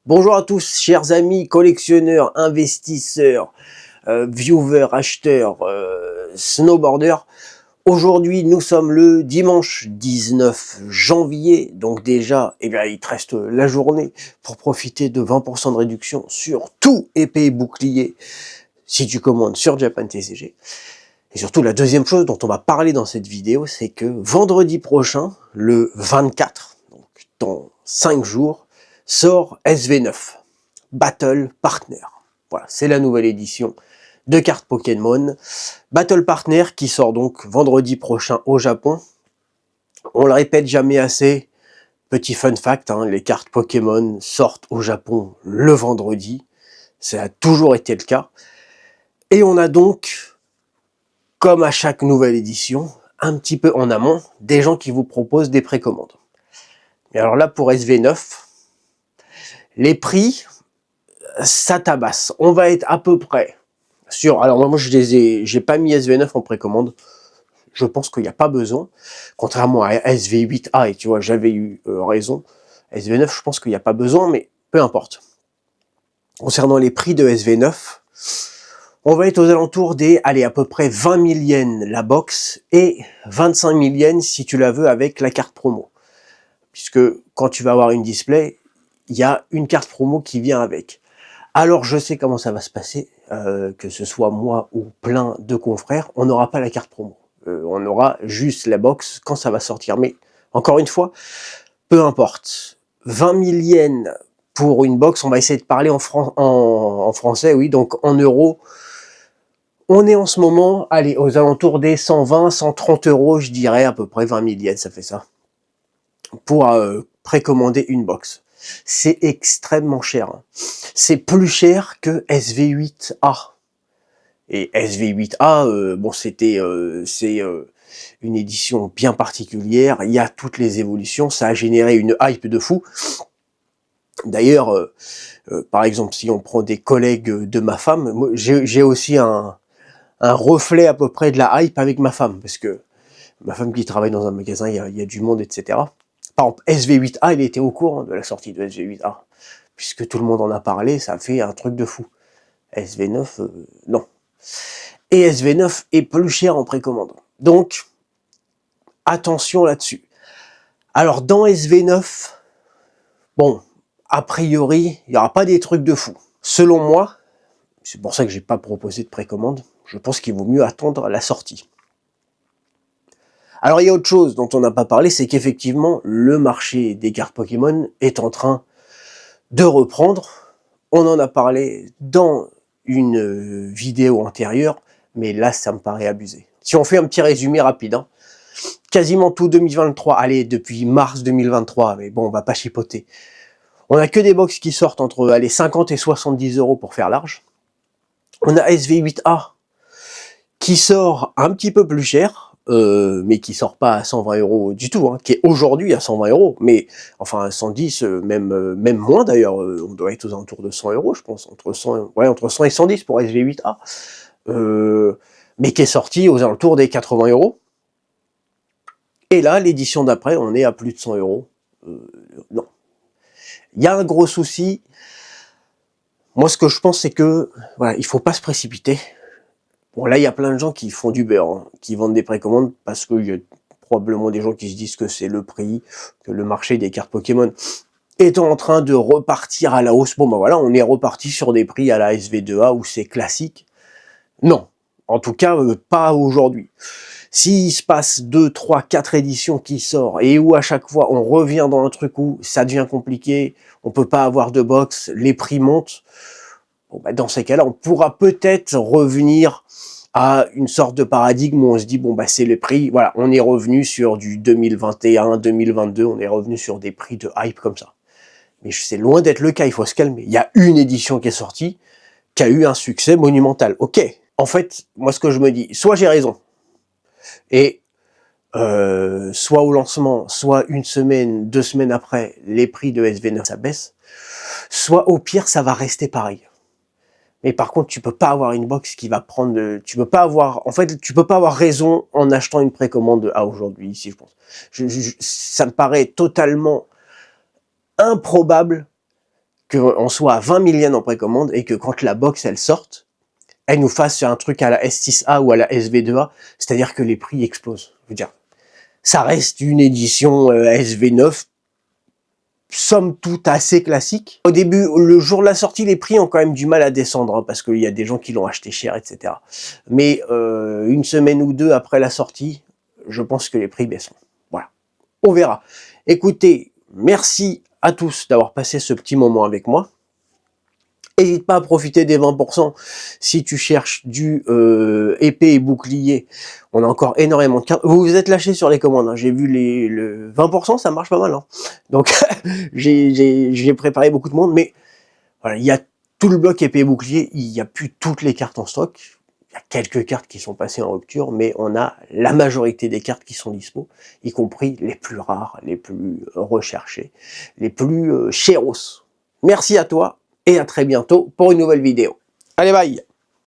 Bonjour à tous, chers amis, collectionneurs, investisseurs, viewers, acheteurs, snowboarders. Aujourd'hui, nous sommes le dimanche 19 janvier, donc déjà, il te reste la journée pour profiter de 20% de réduction sur tout épée et bouclier si tu commandes sur Japan TCG. Et surtout, la deuxième chose dont on va parler dans cette vidéo, c'est que vendredi prochain, le 24, donc dans 5 jours, sort SV9, Battle Partner. Voilà, c'est la nouvelle édition de cartes Pokémon. Battle Partner qui sort donc vendredi prochain au Japon. On le répète jamais assez, petit fun fact, les cartes Pokémon sortent au Japon le vendredi. Ça a toujours été le cas. Et on a donc, comme à chaque nouvelle édition, un petit peu en amont, des gens qui vous proposent des précommandes. Et alors là, pour SV9, les prix, ça tabasse. On va être à peu près sur... Alors moi, j'ai pas mis SV9 en précommande. Je pense qu'il n'y a pas besoin. Contrairement à SV8A, et tu vois, j'avais eu raison. SV9, je pense qu'il n'y a pas besoin, mais peu importe. Concernant les prix de SV9, on va être aux alentours des, allez, à peu près 20 000 yens la box et 25 000 yens si tu la veux avec la carte promo. Puisque quand tu vas avoir une display, il y a une carte promo qui vient avec. Alors je sais comment ça va se passer, que ce soit moi ou plein de confrères, on n'aura pas la carte promo. On aura juste la box quand ça va sortir. Mais encore une fois, peu importe. 20 000 yens pour une box, on va essayer de parler en français, oui, donc en euros. On est en ce moment, allez, aux alentours des 120, 130 euros, je dirais, à peu près 20 000 yens, ça fait ça, pour précommander une box. C'est extrêmement cher. C'est plus cher que SV8A. Et SV8A, bon, c'est une édition bien particulière. Il y a toutes les évolutions. Ça a généré une hype de fou. D'ailleurs, par exemple, si on prend des collègues de ma femme, j'ai aussi un reflet à peu près de la hype avec ma femme, parce que ma femme qui travaille dans un magasin, il y a du monde, etc. Par exemple, SV8A, il était au courant de la sortie de SV8A. Puisque tout le monde en a parlé, ça fait un truc de fou. SV9, non. Et SV9 est plus cher en précommande. Donc, attention là-dessus. Alors, dans SV9, bon, a priori, il n'y aura pas des trucs de fou. Selon moi, c'est pour ça que j'ai pas proposé de précommande, je pense qu'il vaut mieux attendre la sortie. Alors, il y a autre chose dont on n'a pas parlé, c'est qu'effectivement, le marché des cartes Pokémon est en train de reprendre. On en a parlé dans une vidéo antérieure, mais là, ça me paraît abusé. Si on fait un petit résumé rapide, quasiment tout 2023, allez, depuis mars 2023, mais bon, on va pas chipoter. On a que des box qui sortent entre, allez, 50 et 70 euros pour faire large. On a SV8A qui sort un petit peu plus cher, mais qui sort pas à 120 euros du tout, qui est aujourd'hui à 120 euros, mais enfin 110, même moins d'ailleurs, on doit être aux alentours de 100 euros, je pense, entre 100 et 110 pour SV8A, mais qui est sorti aux alentours des 80 euros. Et là, l'édition d'après, on est à plus de 100 euros. Non. Il y a un gros souci. Moi, ce que je pense, c'est que voilà, il faut pas se précipiter. Bon, là, il y a plein de gens qui font du beurre, qui vendent des précommandes parce qu'il y a probablement des gens qui se disent que c'est le prix, que le marché des cartes Pokémon est en train de repartir à la hausse. Bon, ben voilà, on est reparti sur des prix à la SV2A où c'est classique. Non, en tout cas, pas aujourd'hui. S'il se passe 2, 3, 4 éditions qui sortent et où à chaque fois on revient dans un truc où ça devient compliqué, on peut pas avoir de box, les prix montent, bon, bah dans ces cas-là, on pourra peut-être revenir à une sorte de paradigme où on se dit, bon, bah c'est le prix, voilà, on est revenu sur du 2021, 2022, on est revenu sur des prix de hype comme ça. Mais c'est loin d'être le cas, il faut se calmer. Il y a une édition qui est sortie, qui a eu un succès monumental. Ok, en fait, moi ce que je me dis, soit j'ai raison, et soit au lancement, soit une semaine, 2 semaines après, les prix de SV9 ça baisse, soit au pire ça va rester pareil. Mais par contre, tu peux pas avoir une box qui va prendre, tu peux pas avoir, en fait, tu peux pas avoir raison en achetant une précommande à aujourd'hui ici, je pense. Ça me paraît totalement improbable qu'on soit à 20 000 yens en précommande et que quand la box elle sorte, elle nous fasse un truc à la S6A ou à la SV2A, c'est-à-dire que les prix explosent. Je veux dire, ça reste une édition SV9, somme toute assez classique. Au début, le jour de la sortie, les prix ont quand même du mal à descendre, hein, parce qu'il y a des gens qui l'ont acheté cher, etc. Mais une semaine ou deux après la sortie, je pense que les prix baisseront. Voilà, on verra. Écoutez, merci à tous d'avoir passé ce petit moment avec moi. N'hésite pas à profiter des 20% si tu cherches du épée et bouclier. On a encore énormément de cartes. Vous vous êtes lâchés sur les commandes, hein. J'ai vu le 20%, ça marche pas mal. Hein. Donc j'ai préparé beaucoup de monde, mais voilà, il y a tout le bloc épée et bouclier, il n'y a plus toutes les cartes en stock. Il y a quelques cartes qui sont passées en rupture, mais on a la majorité des cartes qui sont dispo, y compris les plus rares, les plus recherchées, les plus chéros. Merci à toi. Et à très bientôt pour une nouvelle vidéo. Allez, bye!